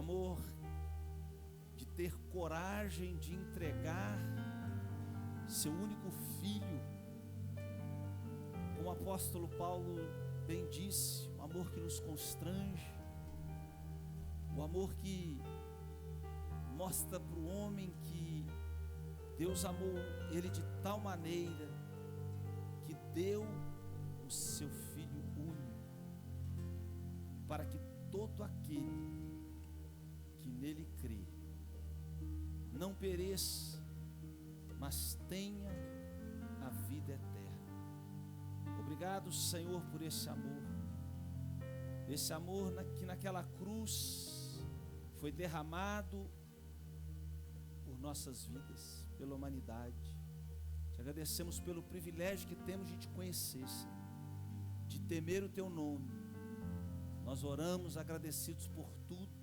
amor de ter coragem de entregar seu único filho, como o apóstolo Paulo bem disse, o amor que nos constrange, o amor que mostra para o homem que Deus amou ele de tal maneira que deu o seu Filho único, para que todo aquele que nele crê não pereça, mas tenha a vida eterna. Obrigado, Senhor, por esse amor que naquela cruz foi derramado por nossas vidas, pela humanidade. Te agradecemos pelo privilégio que temos de te conhecer, Senhor, de temer o teu nome. Nós oramos agradecidos por tudo,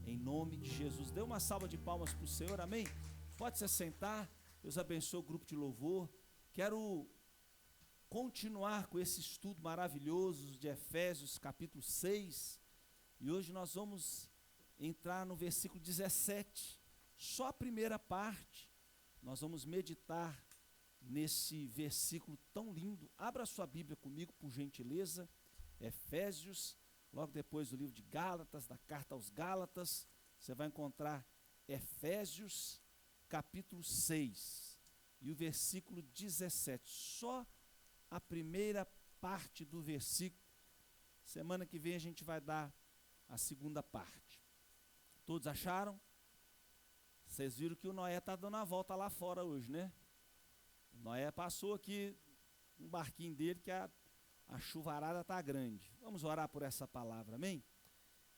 em nome de Jesus. Dê uma salva de palmas para o Senhor, amém? Pode se assentar. Deus abençoe o grupo de louvor. Quero continuar com esse estudo maravilhoso de Efésios capítulo 6, e hoje nós vamos entrar no versículo 17, só a primeira parte. Nós vamos meditar nesse versículo tão lindo. Abra sua Bíblia comigo, por gentileza. Efésios, logo depois do livro de Gálatas, da carta aos Gálatas, você vai encontrar Efésios capítulo 6 e o versículo 17, só a primeira parte do versículo. Semana que vem a gente vai dar a segunda parte. Todos acharam? Vocês viram que o Noé está dando a volta lá fora hoje, né? O Noé passou aqui um barquinho dele, que a chuvarada está grande. Vamos orar por essa palavra, amém?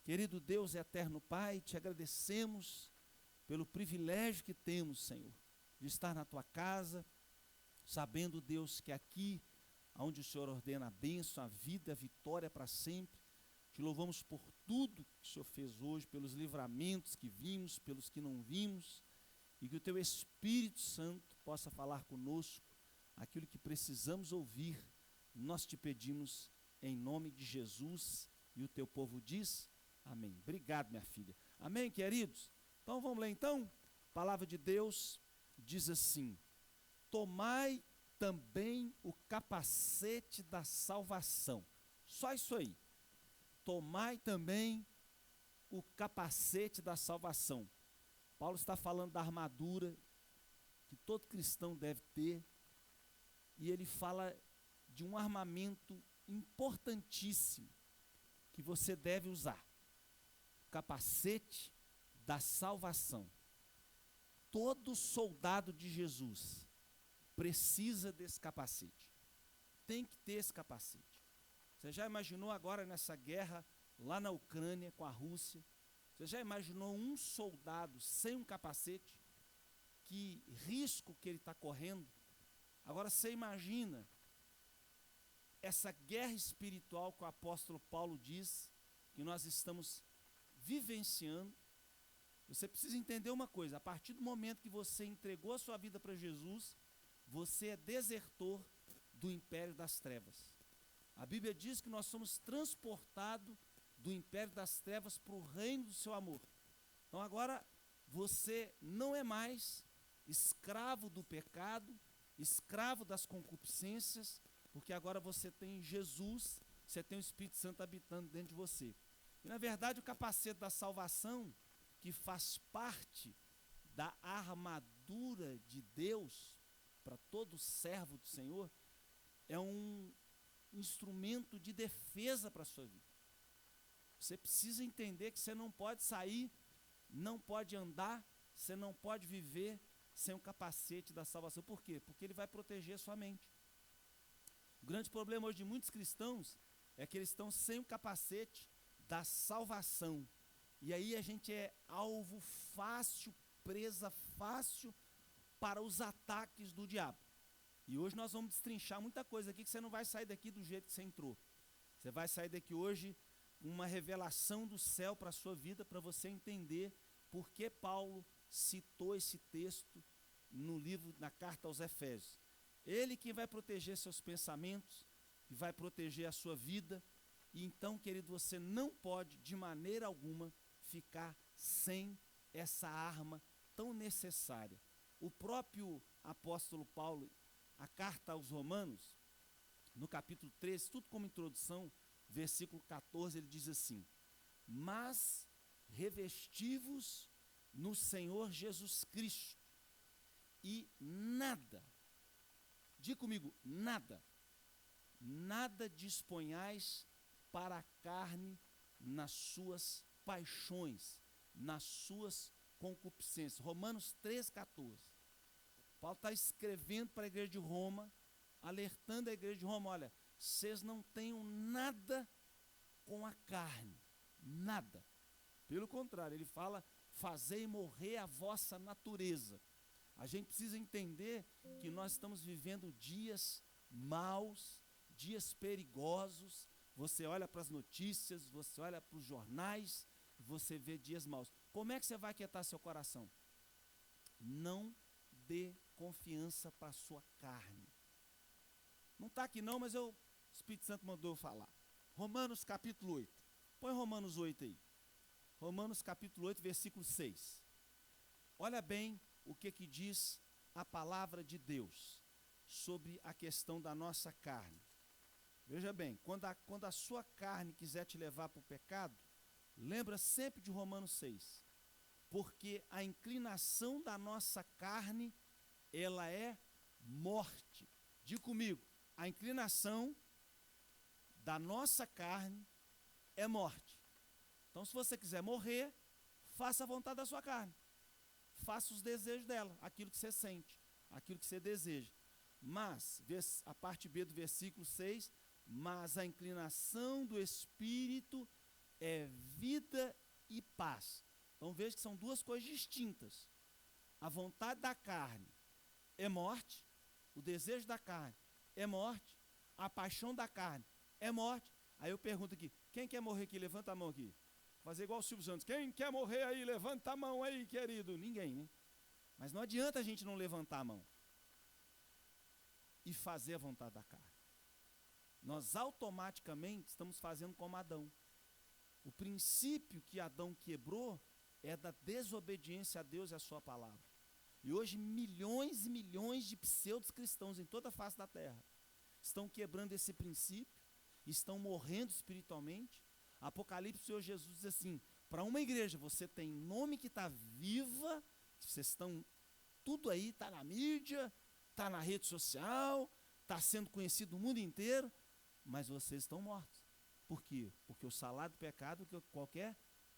Querido Deus e eterno Pai, te agradecemos pelo privilégio que temos, Senhor, de estar na tua casa, sabendo, Deus, que aqui, onde o Senhor ordena a bênção, a vida, a vitória para sempre. Te louvamos por tudo que o Senhor fez hoje, pelos livramentos que vimos, pelos que não vimos, e que o teu Espírito Santo possa falar conosco aquilo que precisamos ouvir. Nós te pedimos em nome de Jesus, e o teu povo diz amém. Obrigado, minha filha. Amém, queridos? Então vamos lá então. A palavra de Deus diz assim: tomai também o capacete da salvação. Só isso aí. Tomai também o capacete da salvação. Paulo está falando da armadura que todo cristão deve ter, e ele fala de um armamento importantíssimo que você deve usar: o capacete da salvação. Todo soldado de Jesus precisa desse capacete, tem que ter esse capacete. Você já imaginou agora nessa guerra lá na Ucrânia com a Rússia? Você já imaginou um soldado sem um capacete? Que risco que ele está correndo? Agora você imagina essa guerra espiritual que o apóstolo Paulo diz que nós estamos vivenciando. Você precisa entender uma coisa: a partir do momento que você entregou a sua vida para Jesus, você é desertor do império das trevas. A Bíblia diz que nós somos transportados do império das trevas para o reino do seu amor. Então agora você não é mais escravo do pecado, escravo das concupiscências, porque agora você tem Jesus, você tem o Espírito Santo habitando dentro de você. E na verdade o capacete da salvação, que faz parte da armadura de Deus para todo servo do Senhor, é um instrumento de defesa para a sua vida. Você precisa entender que você não pode sair, não pode andar, você não pode viver sem o capacete da salvação. Por quê? Porque ele vai proteger a sua mente. O grande problema hoje de muitos cristãos é que eles estão sem o capacete da salvação. E aí a gente é alvo fácil, presa fácil para os ataques do diabo. E hoje nós vamos destrinchar muita coisa aqui, que você não vai sair daqui do jeito que você entrou. Você vai sair daqui hoje com uma revelação do céu para a sua vida, para você entender por que Paulo citou esse texto no livro, na carta aos Efésios. Ele que vai proteger seus pensamentos, que vai proteger a sua vida. E então, querido, você não pode de maneira alguma ficar sem essa arma tão necessária. O próprio apóstolo Paulo, a carta aos Romanos, no capítulo 13, tudo como introdução, versículo 14, ele diz assim: mas revesti-vos no Senhor Jesus Cristo, e nada, diga comigo, nada disponhais para a carne nas suas paixões, nas suas concupiscências. Romanos 13,14. Paulo está escrevendo para a igreja de Roma, alertando a igreja de Roma: olha, vocês não tenham nada com a carne, nada. Pelo contrário, ele fala: fazei morrer a vossa natureza. A gente precisa entender que nós estamos vivendo dias maus, dias perigosos. Você olha para as notícias, você olha para os jornais, você vê dias maus. Como é que você vai aquietar seu coração? Não dê confiança para a sua carne. Não está aqui não, mas o Espírito Santo mandou eu falar. Romanos capítulo 8. Põe Romanos 8 aí. Romanos capítulo 8, versículo 6. Olha bem o que diz a palavra de Deus sobre a questão da nossa carne. Veja bem, quando a sua carne quiser te levar para o pecado, lembra sempre de Romanos 6. Porque a inclinação da nossa carne, ela é morte. Diga comigo, a inclinação da nossa carne é morte. Então, se você quiser morrer, faça a vontade da sua carne. Faça os desejos dela, aquilo que você sente, aquilo que você deseja. Mas, a parte B do versículo 6, mas a inclinação do Espírito é vida e paz. Então veja que são duas coisas distintas. A vontade da carne é morte, o desejo da carne é morte, a paixão da carne é morte. Aí eu pergunto aqui, quem quer morrer aqui? Levanta a mão aqui. Fazer igual o Silvio Santos. Quem quer morrer aí? Levanta a mão aí, querido. Ninguém, né? Mas não adianta a gente não levantar a mão e fazer a vontade da carne. Nós automaticamente estamos fazendo como Adão. O princípio que Adão quebrou é da desobediência a Deus e a sua palavra. E hoje milhões e milhões de pseudos cristãos em toda a face da terra estão quebrando esse princípio, estão morrendo espiritualmente. Apocalipse, o Senhor Jesus diz assim: para uma igreja você tem nome que está viva, vocês estão tudo aí, está na mídia, está na rede social, está sendo conhecido no mundo inteiro, mas vocês estão mortos. Por quê? Porque o salário do pecado, qualquer,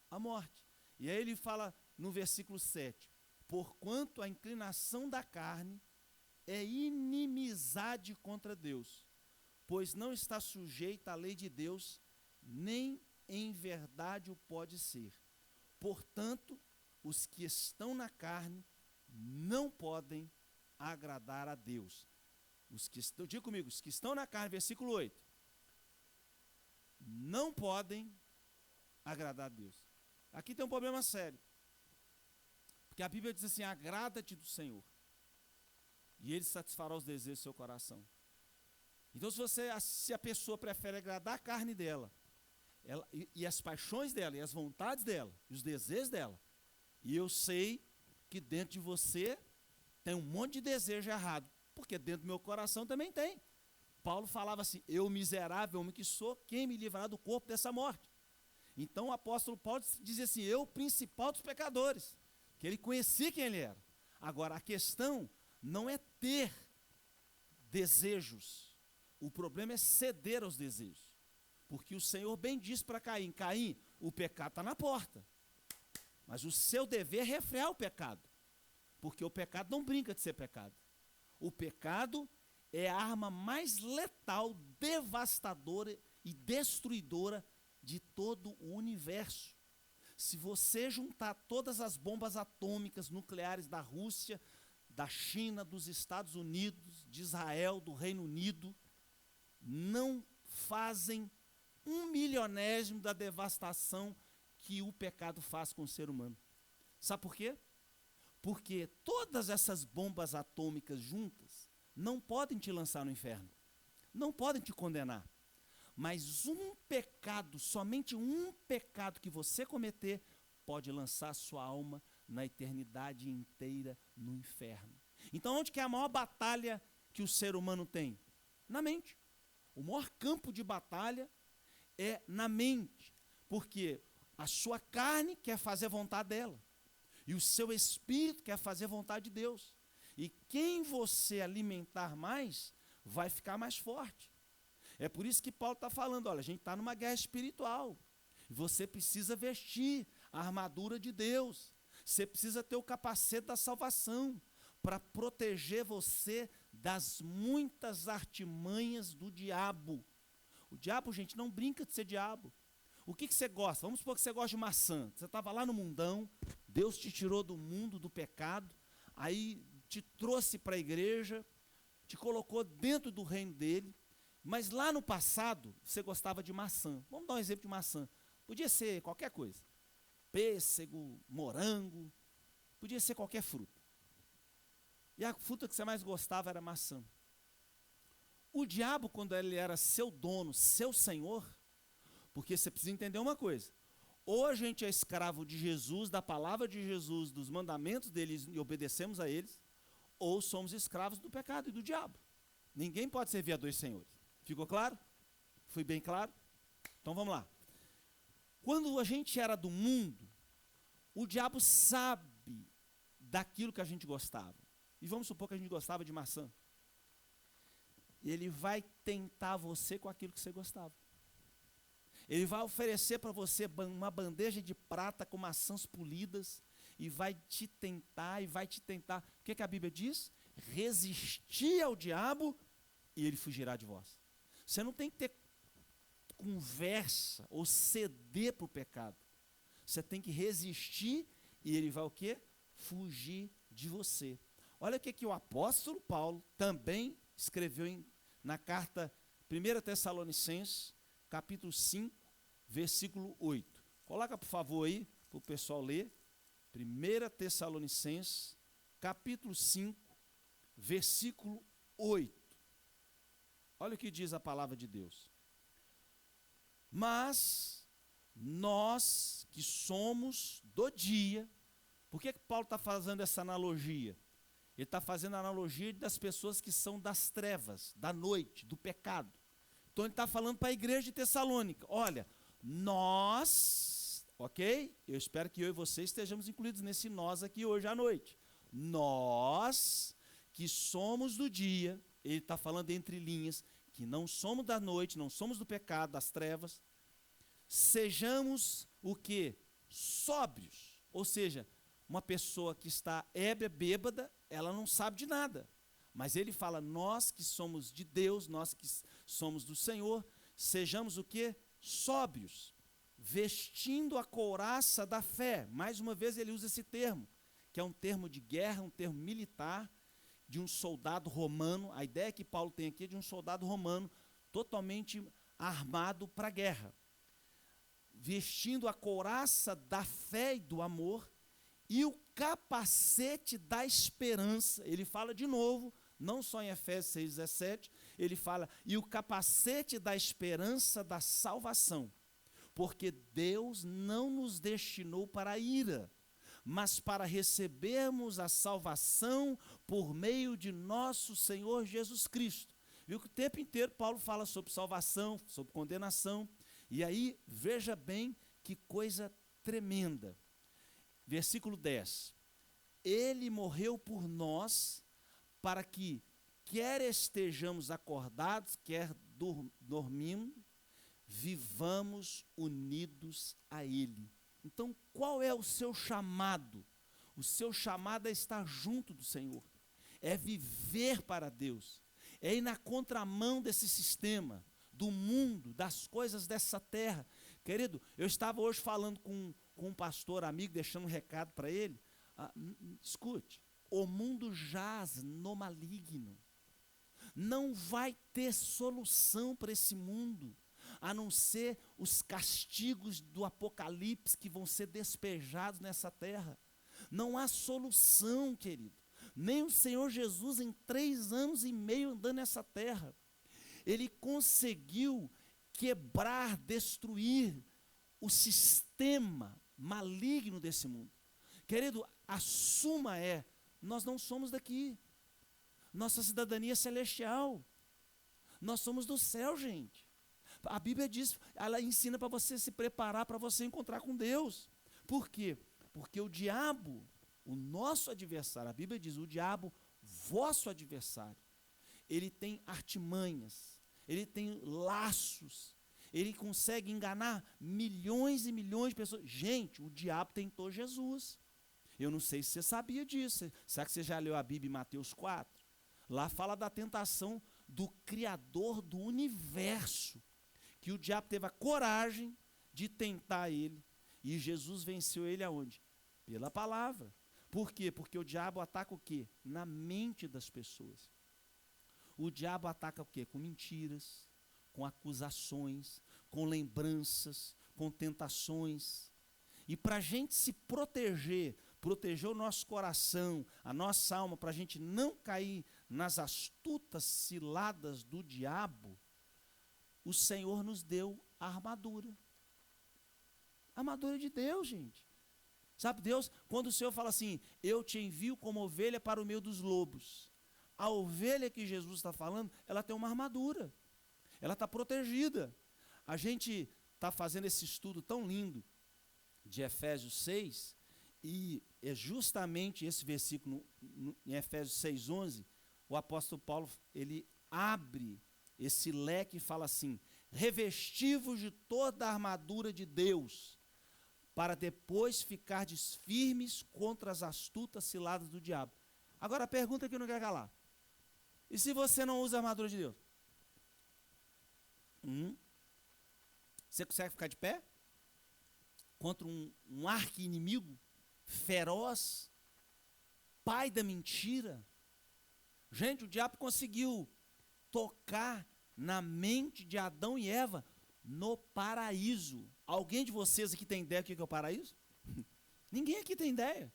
a morte. E aí ele fala no versículo 7, porquanto a inclinação da carne é inimizade contra Deus, pois não está sujeita à lei de Deus, nem em verdade o pode ser. Portanto, os que estão na carne não podem agradar a Deus. Diga comigo, os que estão na carne, versículo 8, não podem agradar a Deus. Aqui tem um problema sério. Porque a Bíblia diz assim: agrada-te do Senhor, e Ele satisfará os desejos do seu coração. Então, se a pessoa prefere agradar a carne dela, e as paixões dela, e as vontades dela, e os desejos dela, e eu sei que dentro de você tem um monte de desejo errado, porque dentro do meu coração também tem. Paulo falava assim: eu miserável homem que sou, quem me livrará do corpo dessa morte? Então o apóstolo Paulo dizia assim: eu, o principal dos pecadores, que ele conhecia quem ele era. Agora, a questão não é ter desejos, o problema é ceder aos desejos. Porque o Senhor bem disse para Caim: Caim, o pecado está na porta, mas o seu dever é refrear o pecado, porque o pecado não brinca de ser pecado. O pecado é a arma mais letal, devastadora e destruidora de todo o universo. Se você juntar todas as bombas atômicas nucleares da Rússia, da China, dos Estados Unidos, de Israel, do Reino Unido, não fazem 1/1000º da devastação que o pecado faz com o ser humano. Sabe por quê? Porque todas essas bombas atômicas juntas não podem te lançar no inferno, não podem te condenar. Mas um pecado, somente um pecado que você cometer, pode lançar sua alma na eternidade inteira no inferno. Então, onde que é a maior batalha que o ser humano tem? Na mente. O maior campo de batalha é na mente, porque a sua carne quer fazer a vontade dela, e o seu espírito quer fazer a vontade de Deus. E quem você alimentar mais, vai ficar mais forte. É por isso que Paulo está falando, olha, a gente está numa guerra espiritual. Você precisa vestir a armadura de Deus. Você precisa ter o capacete da salvação para proteger você das muitas artimanhas do diabo. O diabo, gente, não brinca de ser diabo. O que você gosta? Vamos supor que você gosta de maçã. Você estava lá no mundão, Deus te tirou do mundo, do pecado, aí te trouxe para a igreja, te colocou dentro do reino dele, mas lá no passado você gostava de maçã. Vamos dar um exemplo de maçã. Podia ser qualquer coisa. Pêssego, morango, podia ser qualquer fruta. E a fruta que você mais gostava era maçã. O diabo, quando ele era seu dono, seu senhor, porque você precisa entender uma coisa, ou a gente é escravo de Jesus, da palavra de Jesus, dos mandamentos deles e obedecemos a eles, ou somos escravos do pecado e do diabo. Ninguém pode servir a dois senhores. Ficou claro? Fui bem claro? Então vamos lá. Quando a gente era do mundo, o diabo sabe daquilo que a gente gostava. E vamos supor que a gente gostava de maçã. Ele vai tentar você com aquilo que você gostava. Ele vai oferecer para você uma bandeja de prata com maçãs polidas e vai te tentar, e vai te tentar. O que a Bíblia diz? Resistir ao diabo e ele fugirá de vós. Você não tem que ter conversa ou ceder para o pecado. Você tem que resistir e ele vai o quê? Fugir de você. Olha o que o apóstolo Paulo também escreveu na carta 1 Tessalonicenses, capítulo 5, versículo 8. Coloca, por favor, aí, para o pessoal ler. 1 Tessalonicenses, capítulo 5, versículo 8. Olha o que diz a palavra de Deus. Mas nós que somos do dia, por que Paulo está fazendo essa analogia? Ele está fazendo a analogia das pessoas que são das trevas, da noite, do pecado. Então ele está falando para a igreja de Tessalônica, olha, nós, ok? Eu espero que eu e você estejamos incluídos nesse nós aqui hoje à noite. Nós que somos do dia, ele está falando entre linhas, que não somos da noite, não somos do pecado, das trevas, sejamos o quê? Sóbrios, ou seja, uma pessoa que está ébria, bêbada, ela não sabe de nada. Mas ele fala, nós que somos de Deus, nós que somos do Senhor, sejamos o quê? Sóbrios, vestindo a couraça da fé. Mais uma vez ele usa esse termo, que é um termo de guerra, um termo militar, de um soldado romano. A ideia que Paulo tem aqui é de um soldado romano, totalmente armado para a guerra. Vestindo a couraça da fé e do amor, e o capacete da esperança. Ele fala de novo, não só em Efésios 6,17, ele fala, e o capacete da esperança da salvação, porque Deus não nos destinou para a ira, mas para recebermos a salvação por meio de nosso Senhor Jesus Cristo. Viu que o tempo inteiro Paulo fala sobre salvação, sobre condenação, e aí veja bem que coisa tremenda. Versículo 10, ele morreu por nós, para que, quer estejamos acordados, quer dormindo, vivamos unidos a ele. Então, qual é o seu chamado? O seu chamado é estar junto do Senhor, é viver para Deus, é ir na contramão desse sistema, do mundo, das coisas dessa terra. Querido, eu estava hoje falando com um pastor amigo, deixando um recado para ele. Escute, o mundo jaz no maligno. Não vai ter solução para esse mundo, a não ser os castigos do Apocalipse que vão ser despejados nessa terra. Não há solução, querido. Nem o Senhor Jesus, em 3 anos e meio andando nessa terra, ele conseguiu quebrar, destruir o sistema maligno desse mundo. Querido, a suma é, nós não somos daqui. Nossa cidadania é celestial. Nós somos do céu, gente. A Bíblia diz, ela ensina para você se preparar para você encontrar com Deus. Por quê? Porque o diabo, o nosso adversário, a Bíblia diz, o diabo, vosso adversário, ele tem artimanhas, ele tem laços, ele consegue enganar milhões e milhões de pessoas. Gente, o diabo tentou Jesus. Eu não sei se você sabia disso. Será que você já leu a Bíblia em Mateus 4? Lá fala da tentação do Criador do universo, que o diabo teve a coragem de tentar ele, e Jesus venceu ele aonde? Pela palavra. Por quê? Porque o diabo ataca o quê? Na mente das pessoas. O diabo ataca o quê? Com mentiras, com acusações, com lembranças, com tentações. E para a gente se proteger o nosso coração, a nossa alma, para a gente não cair nas astutas ciladas do diabo, o Senhor nos deu a armadura. A armadura de Deus, gente. Sabe, Deus, quando o Senhor fala assim, eu te envio como ovelha para o meio dos lobos. A ovelha que Jesus está falando, ela tem uma armadura. Ela está protegida. A gente está fazendo esse estudo tão lindo de Efésios 6, e é justamente esse versículo em Efésios 6:11, o apóstolo Paulo, ele abre esse leque e fala assim, revesti-vos de toda a armadura de Deus, para depois ficardes firmes contra as astutas ciladas do diabo. Agora a pergunta que não quer calar, e se você não usa a armadura de Deus? Você consegue ficar de pé? Contra um arqui-inimigo feroz, pai da mentira? Gente, o diabo conseguiu tocar na mente de Adão e Eva no paraíso. Alguém de vocês aqui tem ideia do que é o paraíso? Ninguém aqui tem ideia.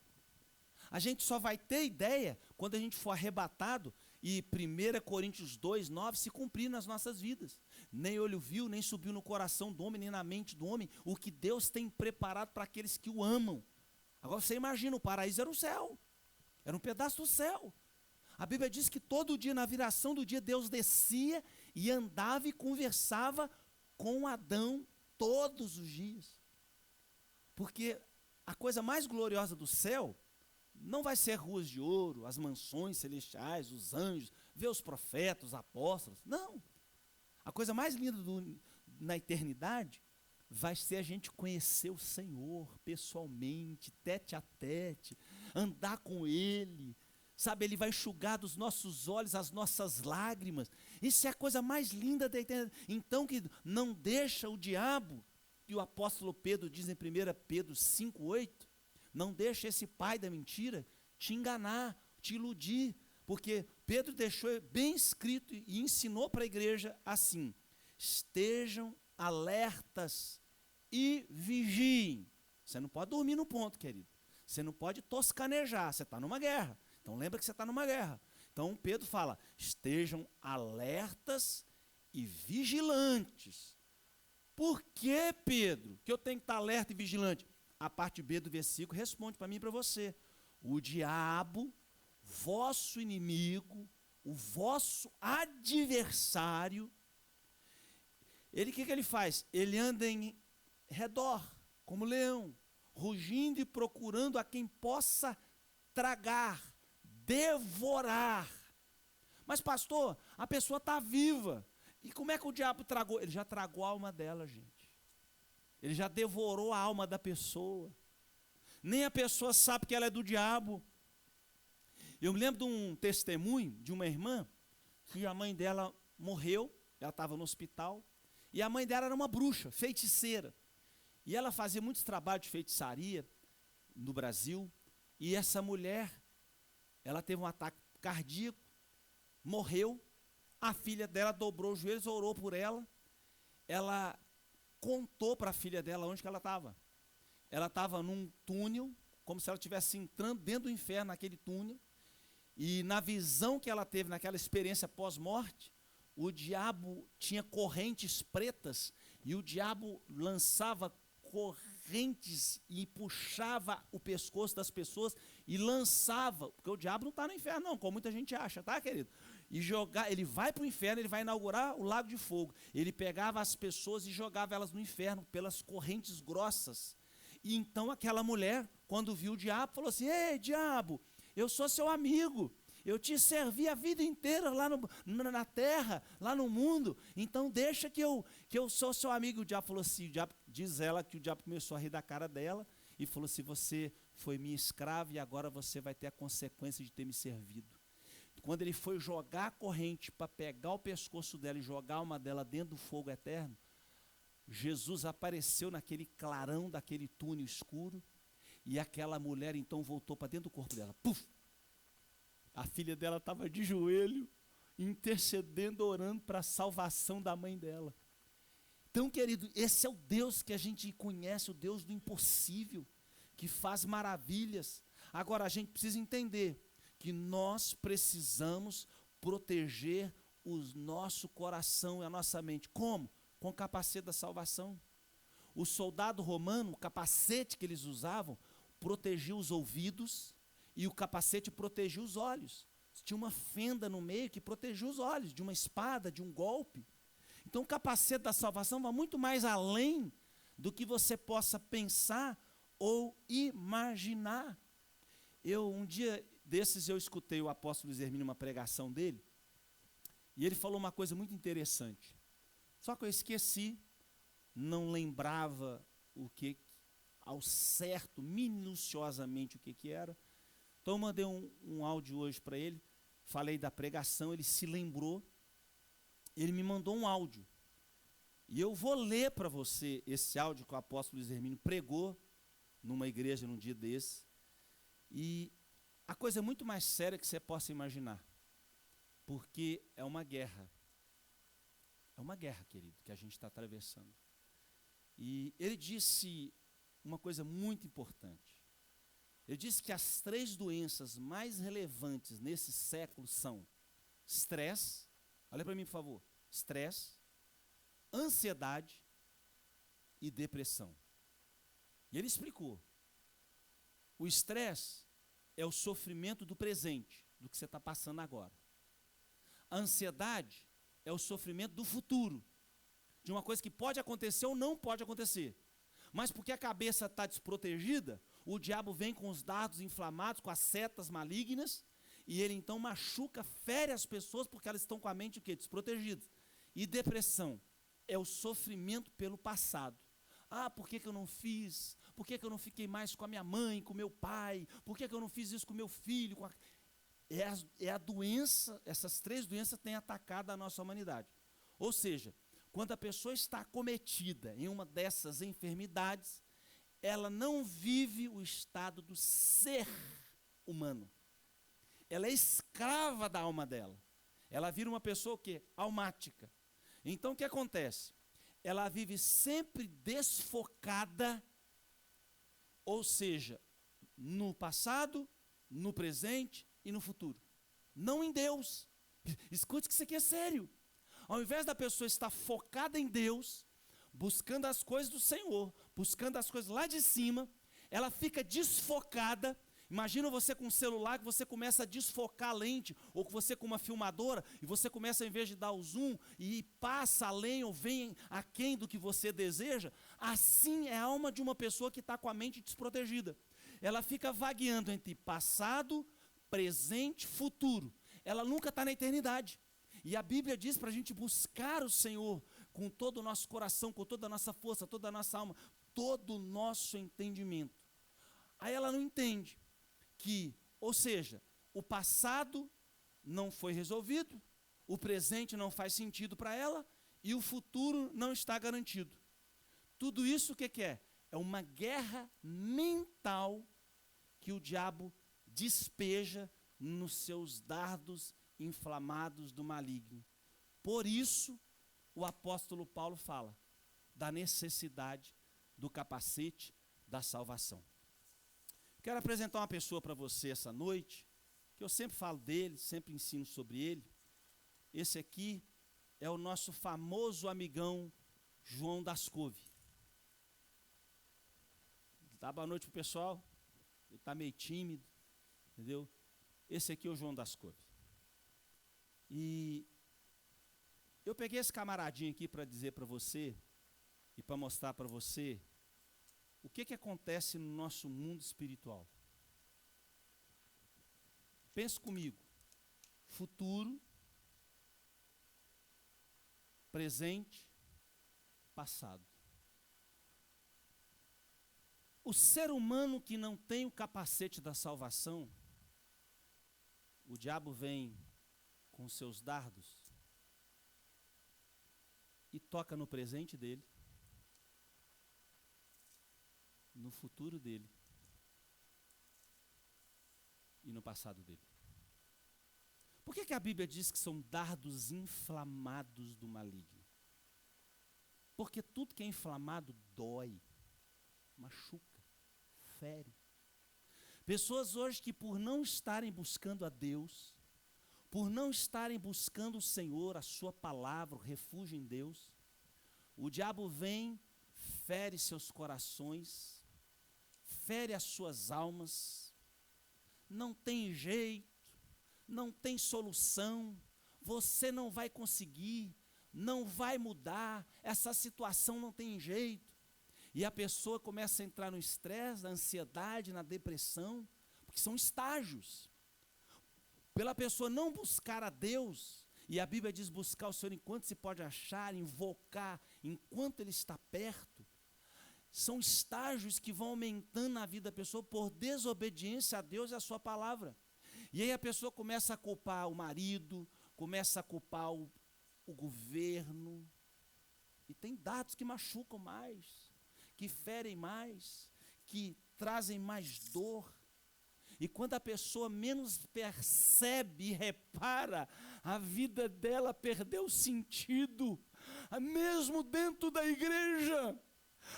A gente só vai ter ideia quando a gente for arrebatado e 1 Coríntios 2:9 se cumprir nas nossas vidas. Nem olho viu, nem subiu no coração do homem, nem na mente do homem, o que Deus tem preparado para aqueles que o amam. Agora você imagina, o paraíso era o céu, era um pedaço do céu. A Bíblia diz que todo dia, na viração do dia, Deus descia e andava e conversava com Adão todos os dias. Porque a coisa mais gloriosa do céu não vai ser ruas de ouro, as mansões celestiais, os anjos, ver os profetas, os apóstolos. Não. A coisa mais linda na eternidade vai ser a gente conhecer o Senhor pessoalmente, tete a tete, andar com Ele. Sabe, Ele vai enxugar dos nossos olhos as nossas lágrimas. Isso é a coisa mais linda da eternidade. Então, que não deixa o diabo, que o apóstolo Pedro diz em 1 Pedro 5:8, não deixa esse pai da mentira te enganar, te iludir, porque Pedro deixou bem escrito e ensinou para a igreja assim, estejam alertas e vigiem. Você não pode dormir no ponto, querido. Você não pode toscanejar, você está numa guerra. Então lembra que você está numa guerra. Então Pedro fala, estejam alertas e vigilantes. Por que, Pedro, que eu tenho que estar alerta e vigilante? A parte B do versículo responde para mim e para você. O diabo, vosso inimigo, o vosso adversário, ele o que ele faz? Ele anda em redor, como leão, rugindo e procurando a quem possa tragar, devorar. Mas pastor, a pessoa está viva. E como é que o diabo tragou? Ele já tragou a alma dela, gente. Ele já devorou a alma da pessoa. Nem a pessoa sabe que ela é do diabo. Eu me lembro de um testemunho de uma irmã, que a mãe dela morreu, ela estava no hospital, e a mãe dela era uma bruxa, feiticeira. E ela fazia muitos trabalhos de feitiçaria no Brasil, e essa mulher, ela teve um ataque cardíaco, morreu, a filha dela dobrou os joelhos, orou por ela, ela contou para a filha dela onde que ela estava. Ela estava num túnel, como se ela estivesse entrando dentro do inferno, naquele túnel, e na visão que ela teve, naquela experiência pós-morte, o diabo tinha correntes pretas, e o diabo lançava correntes correntes e puxava o pescoço das pessoas e lançava, porque o diabo não está no inferno não, como muita gente acha, tá, querido? E ele vai para o inferno, ele vai inaugurar o lago de fogo. Ele pegava as pessoas e jogava elas no inferno pelas correntes grossas. E então aquela mulher, quando viu o diabo, falou assim: ei, diabo, eu sou seu amigo, eu te servi a vida inteira lá na terra, lá no mundo, então deixa que eu sou seu amigo. O diabo falou assim, diz ela que o diabo começou a rir da cara dela e falou assim: você foi minha escrava e agora você vai ter a consequência de ter me servido. Quando ele foi jogar a corrente para pegar o pescoço dela e jogar a alma dela dentro do fogo eterno, Jesus apareceu naquele clarão daquele túnel escuro e aquela mulher então voltou para dentro do corpo dela. Puf! A filha dela estava de joelho, intercedendo, orando para a salvação da mãe dela. Então, querido, esse é o Deus que a gente conhece, o Deus do impossível, que faz maravilhas. Agora, a gente precisa entender que nós precisamos proteger o nosso coração e a nossa mente. Como? Com o capacete da salvação. O soldado romano, o capacete que eles usavam, protegia os ouvidos e o capacete protegia os olhos. Tinha uma fenda no meio que protegia os olhos de uma espada, de um golpe. Então o capacete da salvação vai muito mais além do que você possa pensar ou imaginar. Um dia desses eu escutei o apóstolo Luiz Hermínio, uma pregação dele, e ele falou uma coisa muito interessante. Só que eu esqueci, não lembrava o que, ao certo, minuciosamente o que era. Então eu mandei um áudio hoje para ele, falei da pregação, ele se lembrou, ele me mandou um áudio. E eu vou ler para você esse áudio que o apóstolo Luiz Hermínio pregou numa igreja num dia desse. E a coisa é muito mais séria que você possa imaginar, porque é uma guerra. É uma guerra, querido, que a gente está atravessando. E ele disse uma coisa muito importante. Ele disse que as 3 doenças mais relevantes nesse século são estresse, olha para mim, por favor, estresse, ansiedade e depressão. E ele explicou. O estresse é o sofrimento do presente, do que você está passando agora. A ansiedade é o sofrimento do futuro, de uma coisa que pode acontecer ou não pode acontecer. Mas porque a cabeça está desprotegida, o diabo vem com os dardos inflamados, com as setas malignas, e ele então machuca, fere as pessoas porque elas estão com a mente o quê? Desprotegidas. E depressão é o sofrimento pelo passado. Ah, por que eu não fiz? Por que eu não fiquei mais com a minha mãe, com o meu pai? Por que eu não fiz isso com o meu filho? É a doença, essas 3 doenças têm atacado a nossa humanidade. Ou seja, quando a pessoa está acometida em uma dessas enfermidades, ela não vive o estado do ser humano. Ela é escrava da alma dela. Ela vira uma pessoa o quê? Almática. Então o que acontece? Ela vive sempre desfocada, ou seja, no passado, no presente e no futuro. Não em Deus. Escute que isso aqui é sério. Ao invés da pessoa estar focada em Deus, buscando as coisas do Senhor, buscando as coisas lá de cima, ela fica desfocada. Imagina você com um celular que você começa a desfocar a lente, ou que você com uma filmadora, e você começa, ao invés de dar o zoom, e passa além ou vem aquém do que você deseja. Assim é a alma de uma pessoa que está com a mente desprotegida. Ela fica vagueando entre passado, presente, futuro. Ela nunca está na eternidade. E a Bíblia diz para a gente buscar o Senhor com todo o nosso coração, com toda a nossa força, toda a nossa alma, todo o nosso entendimento. Aí ela não entende que, ou seja, o passado não foi resolvido, o presente não faz sentido para ela e o futuro não está garantido. Tudo isso o que é? É uma guerra mental que o diabo despeja nos seus dardos inflamados do maligno. Por isso, o apóstolo Paulo fala da necessidade do capacete da salvação. Quero apresentar uma pessoa para você essa noite, que eu sempre falo dele, sempre ensino sobre ele. Esse aqui é o nosso famoso amigão João das Couve. Dá boa noite pro pessoal. Ele está meio tímido, entendeu? Esse aqui é o João das Couves. E eu peguei esse camaradinho aqui para dizer para você e para mostrar para você o que acontece no nosso mundo espiritual. Pense comigo. Futuro, presente, passado. O ser humano que não tem o capacete da salvação, o diabo vem com seus dardos e toca no presente dele, no futuro dele e no passado dele. Por que a Bíblia diz que são dardos inflamados do maligno? Porque tudo que é inflamado dói, machuca, fere. Pessoas hoje que por não estarem buscando a Deus, por não estarem buscando o Senhor, a sua palavra, o refúgio em Deus, o diabo vem, fere seus corações, fere as suas almas, não tem jeito, não tem solução, você não vai conseguir, não vai mudar, essa situação não tem jeito. E a pessoa começa a entrar no estresse, na ansiedade, na depressão, porque são estágios. Pela pessoa não buscar a Deus, e a Bíblia diz buscar o Senhor enquanto se pode achar, invocar enquanto Ele está perto, são estágios que vão aumentando na vida da pessoa por desobediência a Deus e a sua palavra. E aí a pessoa começa a culpar o marido, começa a culpar o governo, e tem dados que machucam mais, que ferem mais, que trazem mais dor. E quando a pessoa menos percebe e repara, a vida dela perdeu sentido, mesmo dentro da igreja.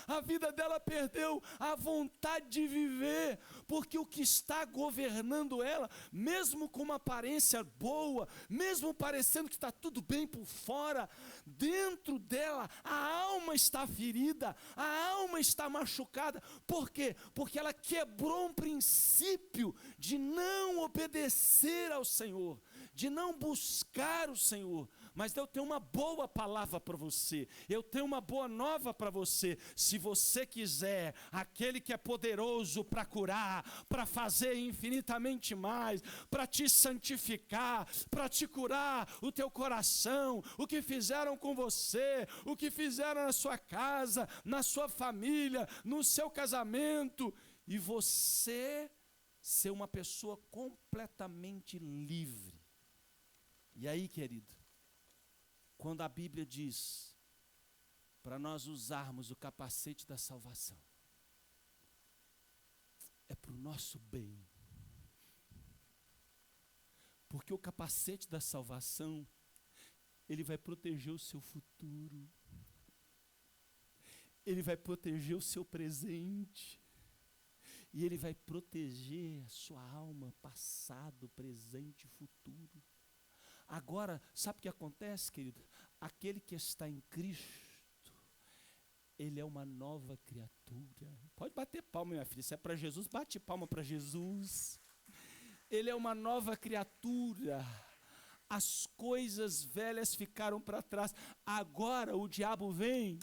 A vida dela perdeu a vontade de viver, porque o que está governando ela, mesmo com uma aparência boa, mesmo parecendo que está tudo bem por fora, dentro dela a alma está ferida, a alma está machucada. Por quê? Porque ela quebrou um princípio de não obedecer ao Senhor, de não buscar o Senhor. Mas eu tenho uma boa palavra para você, eu tenho uma boa nova para você. Se você quiser, aquele que é poderoso para curar, para fazer infinitamente mais, para te santificar, para te curar o teu coração, o que fizeram com você, o que fizeram na sua casa, na sua família, no seu casamento, e você ser uma pessoa completamente livre. E aí, querido, quando a Bíblia diz para nós usarmos o capacete da salvação, é para o nosso bem. Porque o capacete da salvação, ele vai proteger o seu futuro, ele vai proteger o seu presente, e ele vai proteger a sua alma, passado, presente e futuro. Agora, sabe o que acontece, querido? Aquele que está em Cristo, ele é uma nova criatura. Pode bater palma, minha filha. Se é para Jesus, bate palma para Jesus. Ele é uma nova criatura. As coisas velhas ficaram para trás. Agora o diabo vem,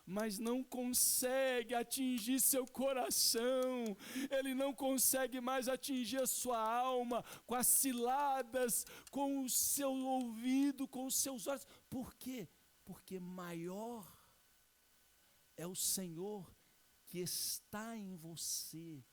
mas não consegue atingir seu coração, ele não consegue mais atingir a sua alma, com as ciladas, com o seu ouvido, com os seus olhos. Por quê? Porque maior é o Senhor que está em você,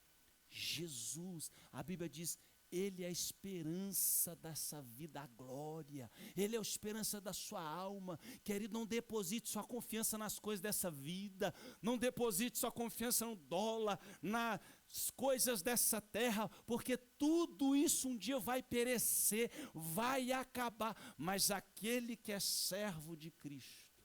Jesus. A Bíblia diz, Ele é a esperança dessa vida, a glória. Ele é a esperança da sua alma. Querido, não deposite sua confiança nas coisas dessa vida. Não deposite sua confiança no dólar, nas coisas dessa terra, porque tudo isso um dia vai perecer, vai acabar. Mas aquele que é servo de Cristo,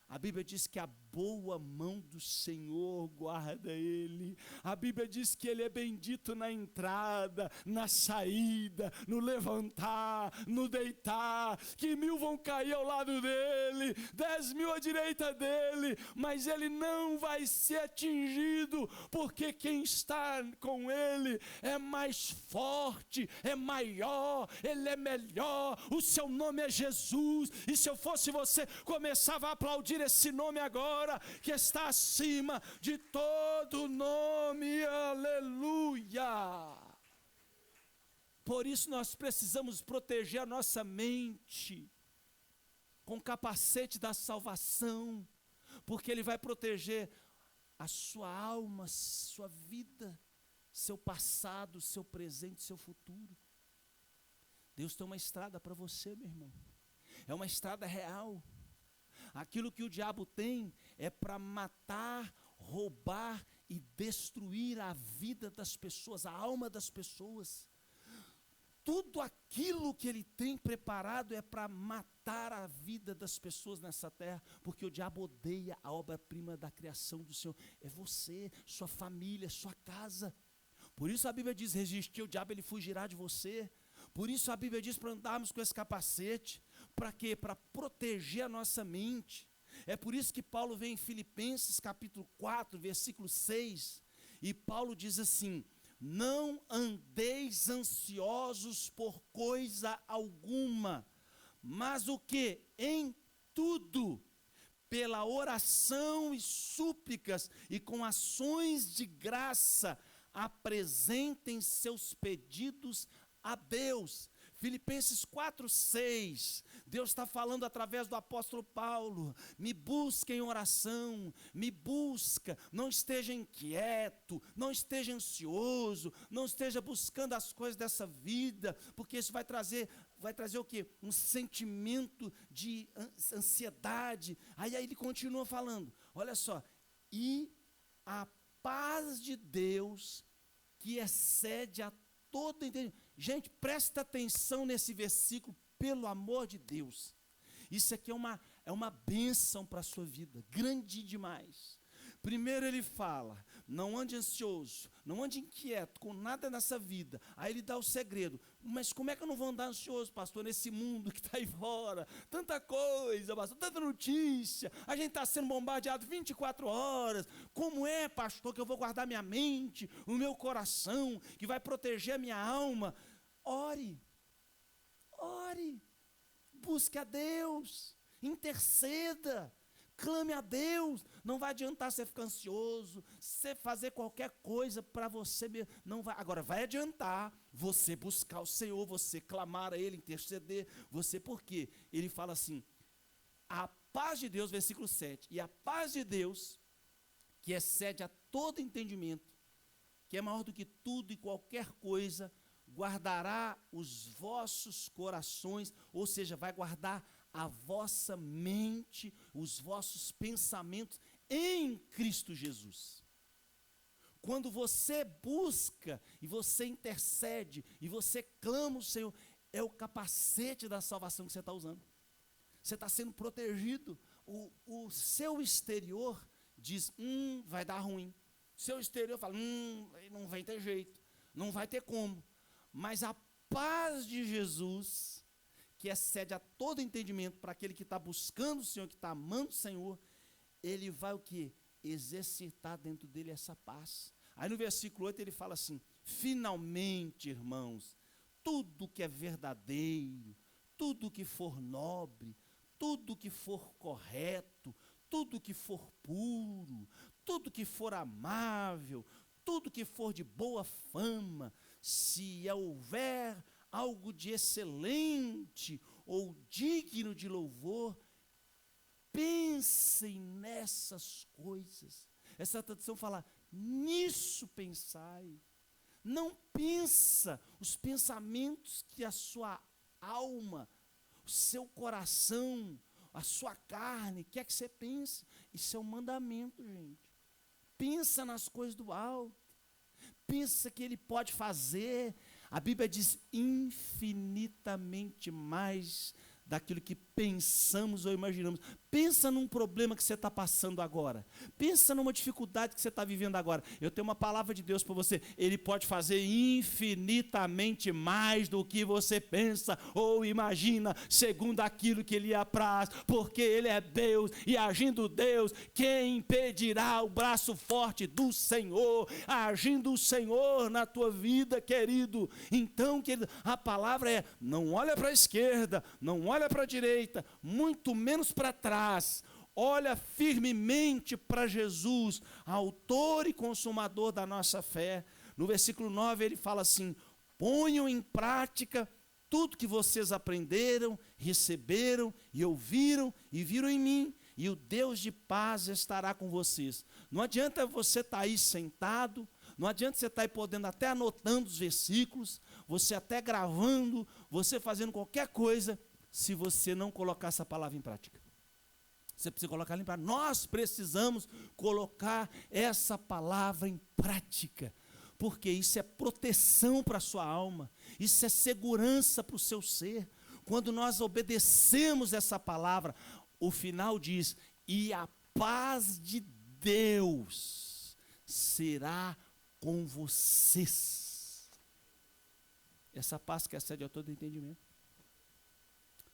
a Bíblia diz que a boa mão do Senhor guarda ele. A Bíblia diz que ele é bendito na entrada, na saída, no levantar, no deitar, que 1000 vão cair ao lado dele, 10.000 à direita dele, mas ele não vai ser atingido, porque quem está com ele é mais forte, é maior, ele é melhor, o seu nome é Jesus. E se eu fosse você, começava a aplaudir esse nome agora, que está acima de todo nome, aleluia. Por isso nós precisamos proteger a nossa mente com o capacete da salvação, porque ele vai proteger a sua alma, sua vida, seu passado, seu presente, seu futuro. Deus tem uma estrada para você, meu irmão. É uma estrada real. Aquilo que o diabo tem é para matar, roubar e destruir a vida das pessoas, a alma das pessoas. Tudo aquilo que ele tem preparado é para matar a vida das pessoas nessa terra, porque o diabo odeia a obra-prima da criação do Senhor. É você, sua família, sua casa. Por isso a Bíblia diz: resistir o diabo, ele fugirá de você. Por isso a Bíblia diz para andarmos com esse capacete. Para quê? Para proteger a nossa mente. É por isso que Paulo vem em Filipenses capítulo 4, versículo 6, e Paulo diz assim: não andeis ansiosos por coisa alguma, mas o que? Em tudo, pela oração e súplicas e com ações de graça, apresentem seus pedidos a Deus. Filipenses 4:6, Deus está falando através do apóstolo Paulo: me busca em oração, me busca, não esteja inquieto, não esteja ansioso, não esteja buscando as coisas dessa vida, porque isso vai trazer o quê? Um sentimento de ansiedade. Aí ele continua falando, olha só, e a paz de Deus, que excede a todo entendimento. Gente, presta atenção nesse versículo, pelo amor de Deus. Isso aqui é uma bênção para a sua vida, grande demais. Primeiro ele fala: não ande ansioso, não ande inquieto com nada nessa vida. Aí ele dá o segredo: mas como é que eu não vou andar ansioso, pastor, nesse mundo que está aí fora? Tanta coisa, pastor, tanta notícia, a gente está sendo bombardeado 24 horas. Como é, pastor, que eu vou guardar minha mente, o meu coração, que vai proteger a minha alma? Ore, busque a Deus, interceda, clame a Deus. Não vai adiantar você ficar ansioso, você fazer qualquer coisa para você mesmo, não vai. Agora vai adiantar você buscar o Senhor, você clamar a Ele, interceder, você, por quê? Ele fala assim: a paz de Deus, versículo 7, e a paz de Deus, que excede a todo entendimento, que é maior do que tudo e qualquer coisa, guardará os vossos corações, ou seja, vai guardar a vossa mente, os vossos pensamentos em Cristo Jesus. Quando você busca e você intercede e você clama o Senhor, é o capacete da salvação que você está usando. Você está sendo protegido. O seu exterior diz: vai dar ruim. O seu exterior fala: não vai ter jeito, não vai ter como. Mas a paz de Jesus, que excede a todo entendimento, para aquele que está buscando o Senhor, que está amando o Senhor, ele vai o quê? Exercitar dentro dele essa paz. Aí no versículo 8 ele fala assim: finalmente, irmãos, tudo que é verdadeiro, tudo que for nobre, tudo que for correto, tudo que for puro, tudo que for amável, tudo que for de boa fama, se houver algo de excelente ou digno de louvor, pensem nessas coisas. Essa tradução fala: nisso pensai. Não pensa os pensamentos que a sua alma, o seu coração, a sua carne quer que você pense. Isso é um mandamento, gente. Pensa nas coisas do alto. Pensa que Ele pode fazer. A Bíblia diz: infinitamente mais daquilo que pensamos ou imaginamos. Pensa num problema que você está passando agora. Pensa numa dificuldade que você está vivendo agora. Eu tenho uma palavra de Deus para você. Ele pode fazer infinitamente mais do que você pensa ou imagina, segundo aquilo que lhe apraz, porque Ele é Deus, e agindo Deus, quem impedirá o braço forte do Senhor? Agindo o Senhor na tua vida, querido. Então, querido, a palavra é: não olha para a esquerda, não olha para a direita, muito menos para trás. Olha firmemente para Jesus, autor e consumador da nossa fé. No versículo 9 ele fala assim: ponham em prática tudo que vocês aprenderam, receberam e ouviram e viram em mim, e o Deus de paz estará com vocês. Não adianta você estar aí sentado, não adianta você estar aí podendo até anotando os versículos, você até gravando, você fazendo qualquer coisa, se você não colocar essa palavra em prática. Você precisa colocar ela em prática. Nós precisamos colocar essa palavra em prática, porque isso é proteção para a sua alma, isso é segurança para o seu ser. Quando nós obedecemos essa palavra, o final diz: e a paz de Deus será com vocês. Essa paz que excede a todo entendimento.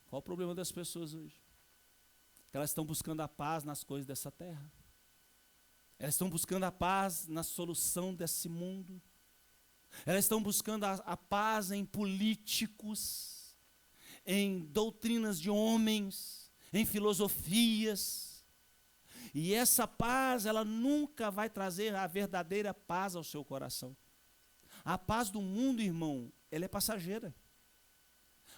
Qual o problema das pessoas hoje? Elas estão buscando a paz nas coisas dessa terra. Elas estão buscando a paz na solução desse mundo. Elas estão buscando a paz em políticos, em doutrinas de homens, em filosofias. E essa paz, ela nunca vai trazer a verdadeira paz ao seu coração. A paz do mundo, irmão, ela é passageira.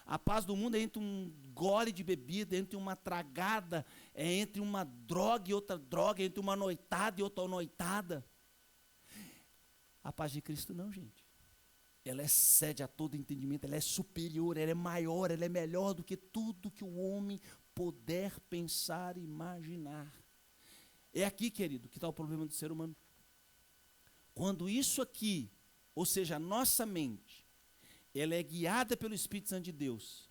A paz do mundo é entre um gole de bebida, entre uma tragada, é entre uma droga e outra droga, entre uma noitada e outra noitada. A paz de Cristo não, gente. Ela excede a todo entendimento, ela é superior, ela é maior, ela é melhor do que tudo que o homem puder pensar e imaginar. É aqui, querido, que está o problema do ser humano. Quando isso aqui, ou seja, a nossa mente, ela é guiada pelo Espírito Santo de Deus,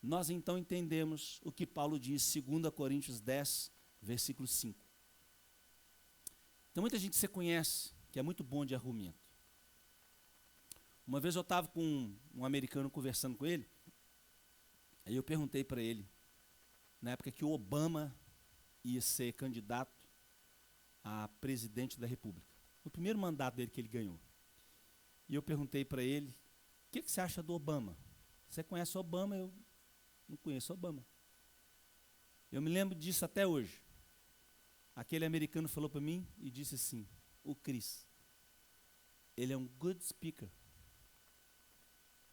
nós então entendemos o que Paulo diz, 2 Coríntios 10, versículo 5. Tem muita gente que você conhece, que é muito bom de argumento. Uma vez eu estava com um americano conversando com ele, aí eu perguntei para ele, na época que o Obama ia ser candidato a presidente da República, no primeiro mandato dele que ele ganhou. E eu perguntei para ele: o que você acha do Obama? Você conhece o Obama? Eu não conheço o Obama. Eu me lembro disso até hoje. Aquele americano falou para mim e disse assim: o Chris, ele é um good speaker.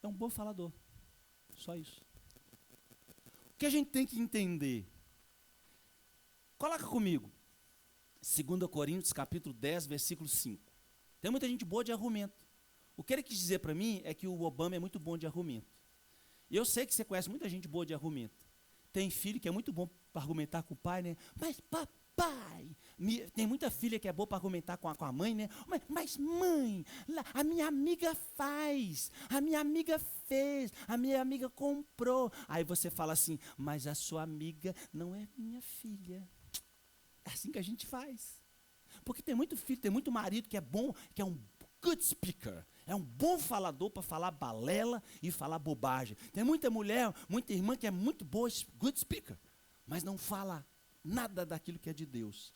É um bom falador. Só isso. O que a gente tem que entender? Coloca comigo. 2 Coríntios, capítulo 10, versículo 5. Tem muita gente boa de argumento. O que ele quis dizer para mim é que o Obama é muito bom de argumento. E eu sei que você conhece muita gente boa de argumento. Tem filho que é muito bom para argumentar com o pai, né? Mas papai, tem muita filha que é boa para argumentar com a mãe, né? Mas mãe, a minha amiga faz, a minha amiga fez, a minha amiga comprou. Aí você fala assim: mas a sua amiga não é minha filha. É assim que a gente faz. Porque tem muito filho, tem muito marido que é bom, que é um good speaker, é um bom falador para falar balela e falar bobagem. Tem muita mulher, muita irmã que é muito boa, good speaker, mas não fala nada daquilo que é de Deus.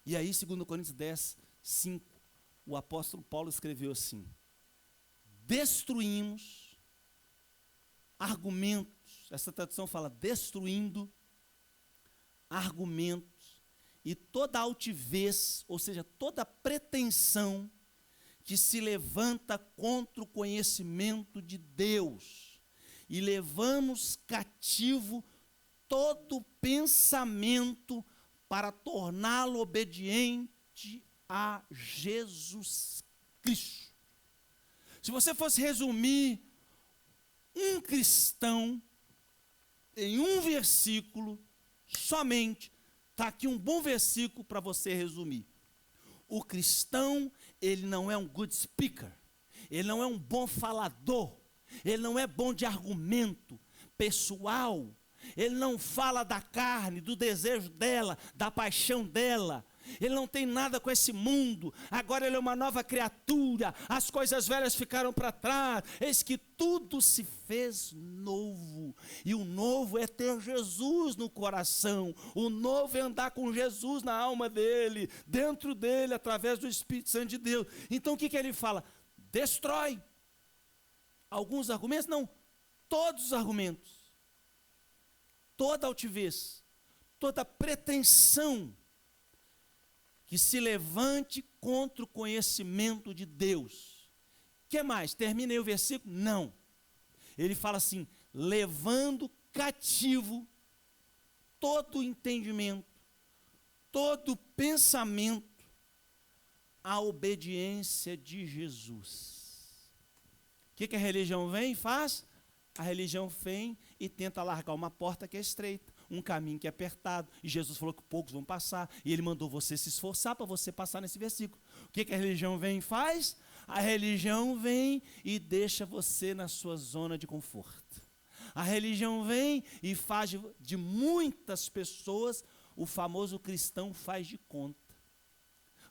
E aí, 2 Coríntios 10, 5, o apóstolo Paulo escreveu assim: destruímos argumentos, essa tradução fala destruindo argumentos, e toda altivez, ou seja, toda pretensão que se levanta contra o conhecimento de Deus, e levamos cativo todo pensamento para torná-lo obediente a Jesus Cristo. Se você fosse resumir um cristão em um versículo somente, está aqui um bom versículo para você resumir. O cristão, ele não é um good speaker, ele não é um bom falador, ele não é bom de argumento pessoal, Ele não fala da carne, do desejo dela, da paixão dela. Ele não tem nada com esse mundo. Agora ele é uma nova criatura. As coisas velhas ficaram para trás. Eis que tudo se fez novo. E o novo é ter Jesus no coração. O novo é andar com Jesus na alma dele, dentro dele, através do Espírito Santo de Deus. Então o que ele fala? Destrói. Alguns argumentos? Não. Todos os argumentos. Toda altivez. Toda pretensão que se levante contra o conhecimento de Deus. O que mais? Terminei o versículo? Não. Ele fala assim, levando cativo todo entendimento, todo pensamento à obediência de Jesus. O que a religião vem e faz? A religião vem e tenta largar uma porta que é estreita, um caminho que é apertado, e Jesus falou que poucos vão passar, e ele mandou você se esforçar para você passar nesse versículo. O que a religião vem e faz? A religião vem e deixa você na sua zona de conforto. A religião vem e faz de muitas pessoas o famoso cristão faz de conta.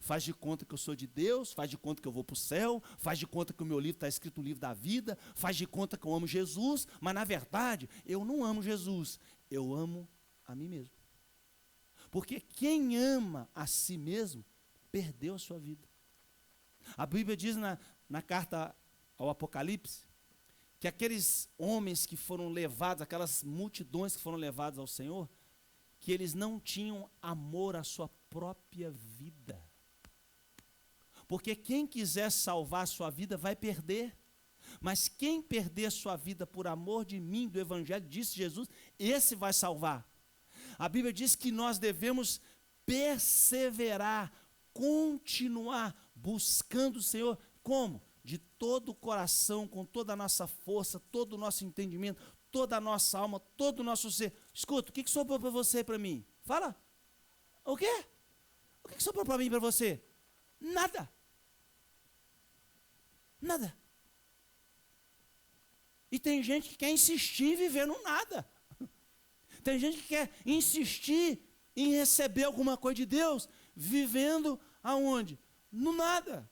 Faz de conta que eu sou de Deus, faz de conta que eu vou para o céu, faz de conta que o meu livro está escrito no livro da vida, faz de conta que eu amo Jesus, mas na verdade eu não amo Jesus, eu amo a mim mesmo. Porque quem ama a si mesmo, perdeu a sua vida. A Bíblia diz na carta ao Apocalipse, que aqueles homens que foram levados, aquelas multidões que foram levadas ao Senhor, que eles não tinham amor à sua própria vida. Porque quem quiser salvar a sua vida vai perder. Mas quem perder a sua vida por amor de mim, do Evangelho, disse Jesus, esse vai salvar. A Bíblia diz que nós devemos perseverar, continuar buscando o Senhor. Como? De todo o coração, com toda a nossa força, todo o nosso entendimento, toda a nossa alma, todo o nosso ser. Escuta, o que sobrou para você e para mim? Fala. O quê? O que sobrou para mim e para você? Nada. Nada. E tem gente que quer insistir em viver no nada. Tem gente que quer insistir em receber alguma coisa de Deus, vivendo aonde? No nada.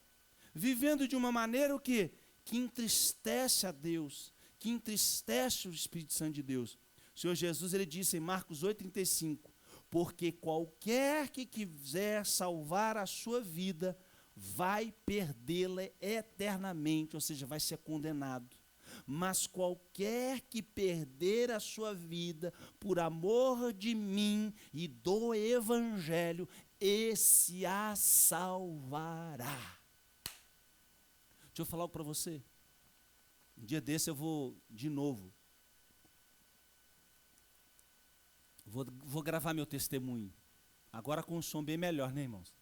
Vivendo de uma maneira o quê? Que entristece a Deus, que entristece o Espírito Santo de Deus. O Senhor Jesus, ele disse em Marcos 8,35, porque qualquer que quiser salvar a sua vida, vai perdê-la eternamente, ou seja, vai ser condenado. Mas qualquer que perder a sua vida por amor de mim e do Evangelho, esse a salvará. Deixa eu falar algo para você. Um dia desse eu vou de novo. Vou gravar meu testemunho. Agora com um som bem melhor, né, irmãos?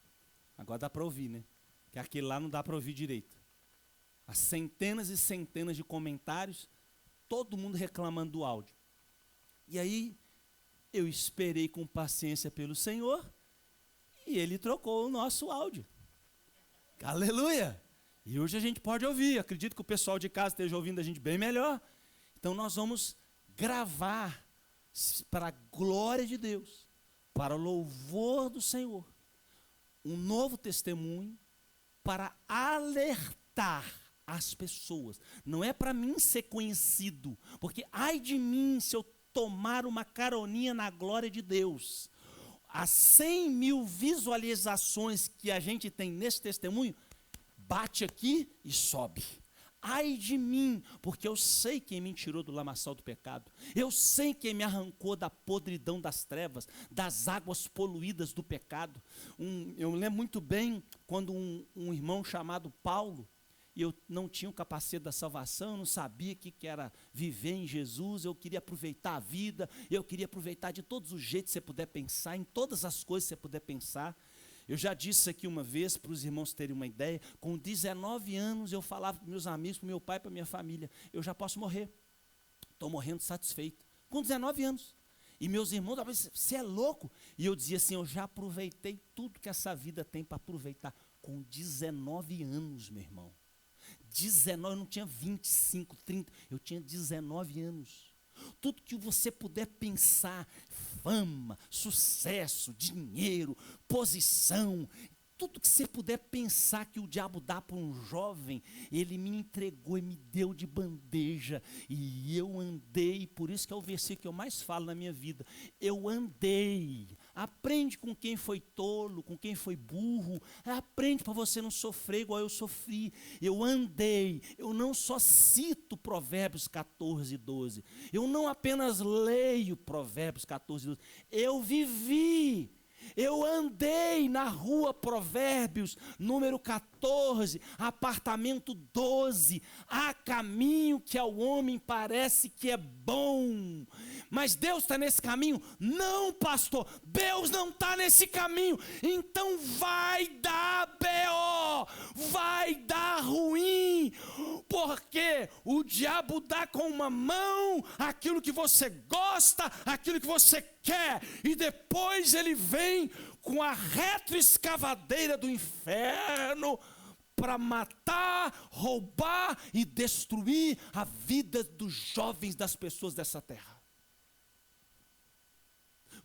Agora dá para ouvir, né? Que aquele lá não dá para ouvir direito. As centenas e centenas de comentários, todo mundo reclamando do áudio. E aí, eu esperei com paciência pelo Senhor, e Ele trocou o nosso áudio. Aleluia! E hoje a gente pode ouvir, acredito que o pessoal de casa esteja ouvindo a gente bem melhor. Então nós vamos gravar para a glória de Deus, para o louvor do Senhor, um novo testemunho para alertar as pessoas. Não é para mim ser conhecido, porque ai de mim se eu tomar uma caroninha na glória de Deus. As 100 mil visualizações que a gente tem nesse testemunho, bate aqui e sobe. Ai de mim, porque eu sei quem me tirou do lamaçal do pecado. Eu sei quem me arrancou da podridão das trevas, das águas poluídas do pecado. Eu lembro muito bem quando um irmão chamado Paulo, e eu não tinha o capacete da salvação, eu não sabia o que era viver em Jesus, eu queria aproveitar a vida, eu queria aproveitar de todos os jeitos que você puder pensar, em todas as coisas que você puder pensar. Eu já disse aqui uma vez, para os irmãos terem uma ideia, com 19 anos eu falava para meus amigos, para o meu pai, para a minha família, eu já posso morrer, estou morrendo satisfeito, com 19 anos. E meus irmãos, você é louco? E eu dizia assim, eu já aproveitei tudo que essa vida tem para aproveitar, com 19 anos, meu irmão. 19, eu não tinha 25, 30, eu tinha 19 anos. tudo que você puder pensar, fama, sucesso, dinheiro, posição, tudo que você puder pensar que o diabo dá para um jovem, ele me entregou e me deu de bandeja, e eu andei, por isso que é o versículo que eu mais falo na minha vida, eu andei. Aprende com quem foi tolo, com quem foi burro, aprende para você não sofrer igual eu sofri. Eu andei, eu não só cito Provérbios 14, 12, eu não apenas leio Provérbios 14, 12, eu vivi. Eu andei na rua Provérbios, número 14, apartamento 12. Há caminho que ao homem parece que é bom, mas Deus está nesse caminho? Não, pastor, Deus não está nesse caminho. Então vai dar BO, vai dar ruim, porque o diabo dá com uma mão aquilo que você gosta, aquilo que você quer, e depois ele vem com a retroescavadeira do inferno para matar, roubar e destruir a vida dos jovens, das pessoas dessa terra.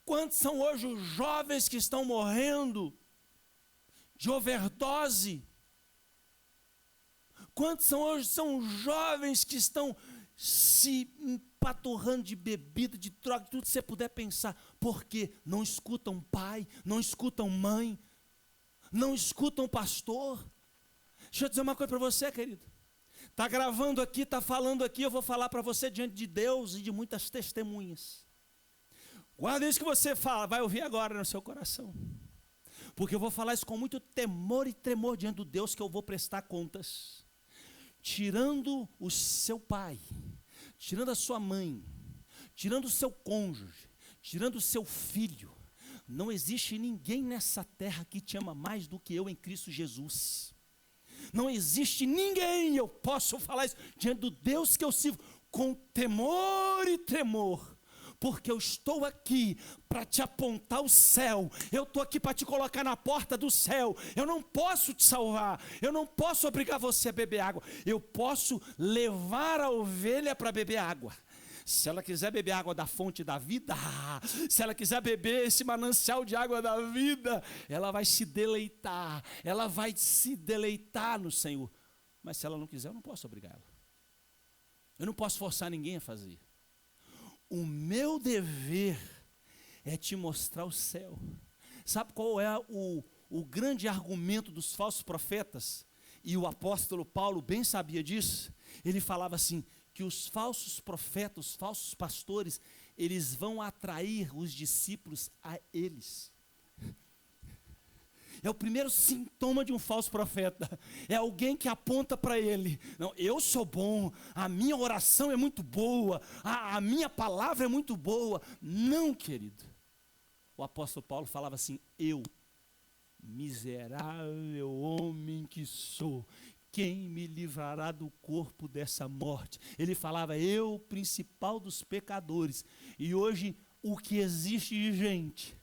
Quantos são hoje os jovens que estão morrendo de overdose? Quantos são hoje os jovens que estão se empaturrando de bebida, de droga, tudo que você puder pensar, porque não escutam pai, não escutam mãe, não escutam pastor? Deixa eu dizer uma coisa para você, querido. Está gravando aqui, está falando aqui, eu vou falar para você diante de Deus e de muitas testemunhas. Guarda isso que você fala, vai ouvir agora no seu coração. Porque eu vou falar isso com muito temor e tremor diante do Deus que eu vou prestar contas. Tirando o seu pai, tirando a sua mãe, tirando o seu cônjuge, tirando o seu filho, não existe ninguém nessa terra que te ama mais do que eu em Cristo Jesus. Não existe ninguém, eu posso falar isso diante do Deus que eu sirvo com temor e tremor. Porque eu estou aqui para te apontar o céu, eu estou aqui para te colocar na porta do céu. Eu não posso te salvar, eu não posso obrigar você a beber água, eu posso levar a ovelha para beber água. Se ela quiser beber água da fonte da vida, se ela quiser beber esse manancial de água da vida, ela vai se deleitar, ela vai se deleitar no Senhor. Mas se ela não quiser, eu não posso obrigar ela, eu não posso forçar ninguém a fazer. O meu dever é te mostrar o céu. Sabe qual é o grande argumento dos falsos profetas? E o apóstolo Paulo bem sabia disso. Ele falava assim, que os falsos profetas, os falsos pastores, eles vão atrair os discípulos a eles. É o primeiro sintoma de um falso profeta. É alguém que aponta para ele. Não, eu sou bom, a minha oração é muito boa, a minha palavra é muito boa. Não, querido. O apóstolo Paulo falava assim, eu, miserável homem que sou, quem me livrará do corpo dessa morte? Ele falava, eu, principal dos pecadores. E hoje, o que existe de gente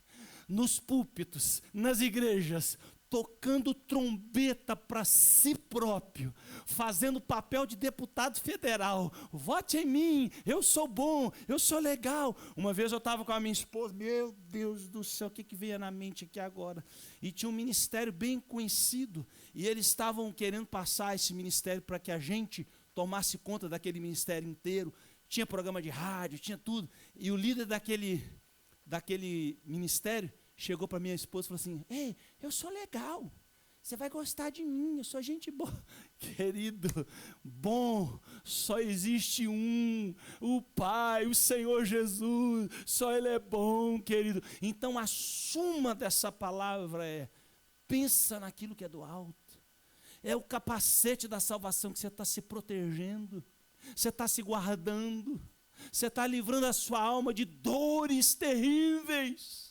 nos púlpitos, nas igrejas, tocando trombeta para si próprio, fazendo papel de deputado federal, vote em mim, eu sou bom, eu sou legal. Uma vez eu estava com a minha esposa, meu Deus do céu, o que veio na mente aqui agora? E tinha um ministério bem conhecido, e eles estavam querendo passar esse ministério para que a gente tomasse conta daquele ministério inteiro. Tinha programa de rádio, tinha tudo, e o líder daquele ministério chegou para minha esposa e falou assim, ei, eu sou legal, você vai gostar de mim, eu sou gente boa. Querido, bom, só existe um, o Pai, o Senhor Jesus, só Ele é bom, querido. Então a suma dessa palavra é, pensa naquilo que é do alto, é o capacete da salvação que você está se protegendo, você está se guardando, você está livrando a sua alma de dores terríveis.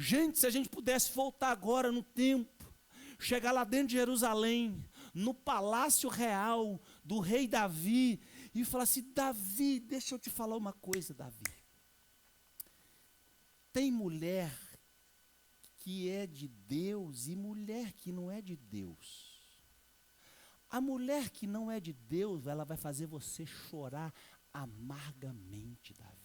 Gente, se a gente pudesse voltar agora no tempo, chegar lá dentro de Jerusalém, no palácio real do rei Davi, e falar assim, Davi, deixa eu te falar uma coisa, Davi. Tem mulher que é de Deus e mulher que não é de Deus. A mulher que não é de Deus, ela vai fazer você chorar amargamente Davi.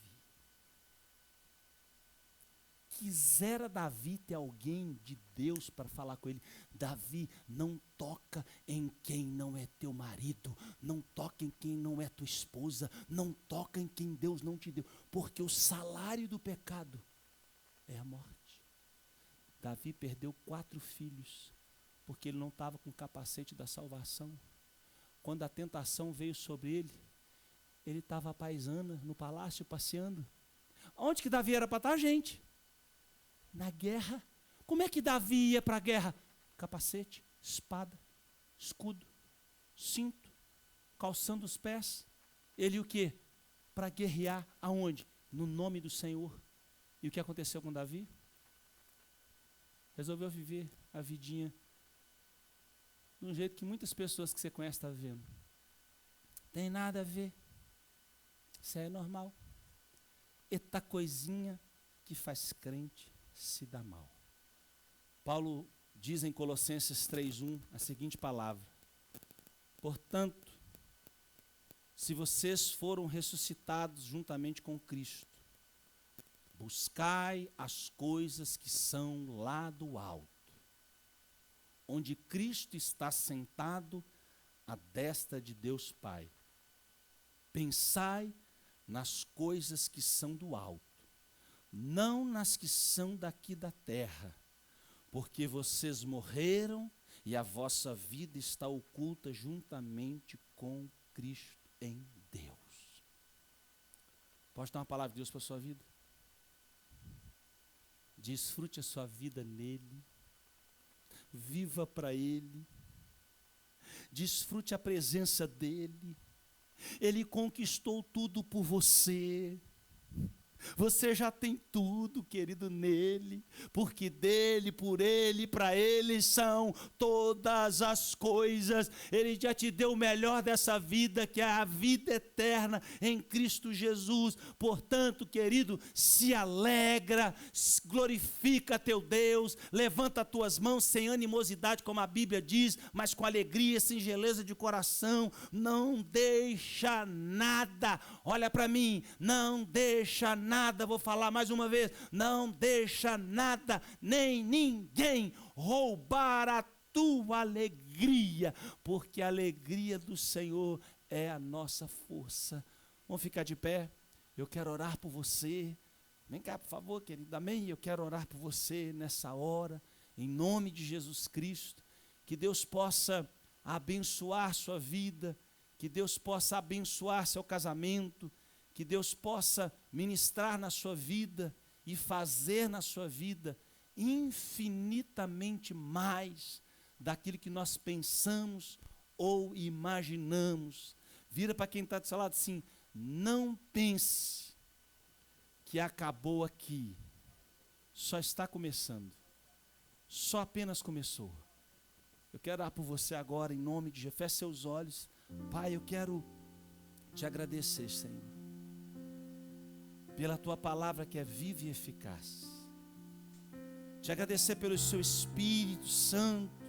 Quisera Davi ter alguém de Deus para falar com ele: Davi, não toca em quem não é teu marido, não toca em quem não é tua esposa, não toca em quem Deus não te deu, porque o salário do pecado é a morte. Davi perdeu 4 filhos, porque ele não estava com o capacete da salvação. Quando a tentação veio sobre ele estava à paisana, no palácio, passeando. Onde que Davi era para estar, gente? Na guerra. Como é que Davi ia para a guerra? Capacete, espada, escudo, cinto, calçando os pés. Ele o quê? Para guerrear aonde? No nome do Senhor. E o que aconteceu com Davi? Resolveu viver a vidinha de um jeito que muitas pessoas que você conhece estão vivendo. Tem nada a ver. Isso é normal. Eita coisinha que faz crente se dá mal. Paulo diz em Colossenses 3:1 a seguinte palavra: portanto, se vocês foram ressuscitados juntamente com Cristo, buscai as coisas que são lá do alto, onde Cristo está sentado à destra de Deus Pai. Pensai nas coisas que são do alto, não nas que são daqui da terra, porque vocês morreram e a vossa vida está oculta juntamente com Cristo em Deus. Pode dar uma palavra de Deus para a sua vida? Desfrute a sua vida nele, viva para ele, desfrute a presença dele. Ele conquistou tudo por você. Você já tem tudo, querido, nele, porque dele, por ele, para ele são todas as coisas. Ele já te deu o melhor dessa vida, que é a vida eterna em Cristo Jesus. Portanto, querido, se alegra, glorifica teu Deus, levanta as tuas mãos sem animosidade, como a Bíblia diz, mas com alegria, singeleza de coração. Não deixa nada, olha para mim, não deixa nada. Vou falar mais uma vez: não deixa nada, nem ninguém roubar a tua alegria, porque a alegria do Senhor é a nossa força. Vamos ficar de pé? Eu quero orar por você. Vem cá, por favor, querido, amém? Eu quero orar por você nessa hora, em nome de Jesus Cristo. Que Deus possa abençoar sua vida, que Deus possa abençoar seu casamento, que Deus possa ministrar na sua vida e fazer na sua vida infinitamente mais daquilo que nós pensamos ou imaginamos. Vira para quem está do seu lado assim: não pense que acabou aqui, só está começando, só apenas começou. Eu quero orar por você agora em nome de Jesus. Feche seus olhos. Pai, eu quero te agradecer, Senhor, pela tua palavra que é viva e eficaz. Te agradecer pelo seu Espírito Santo,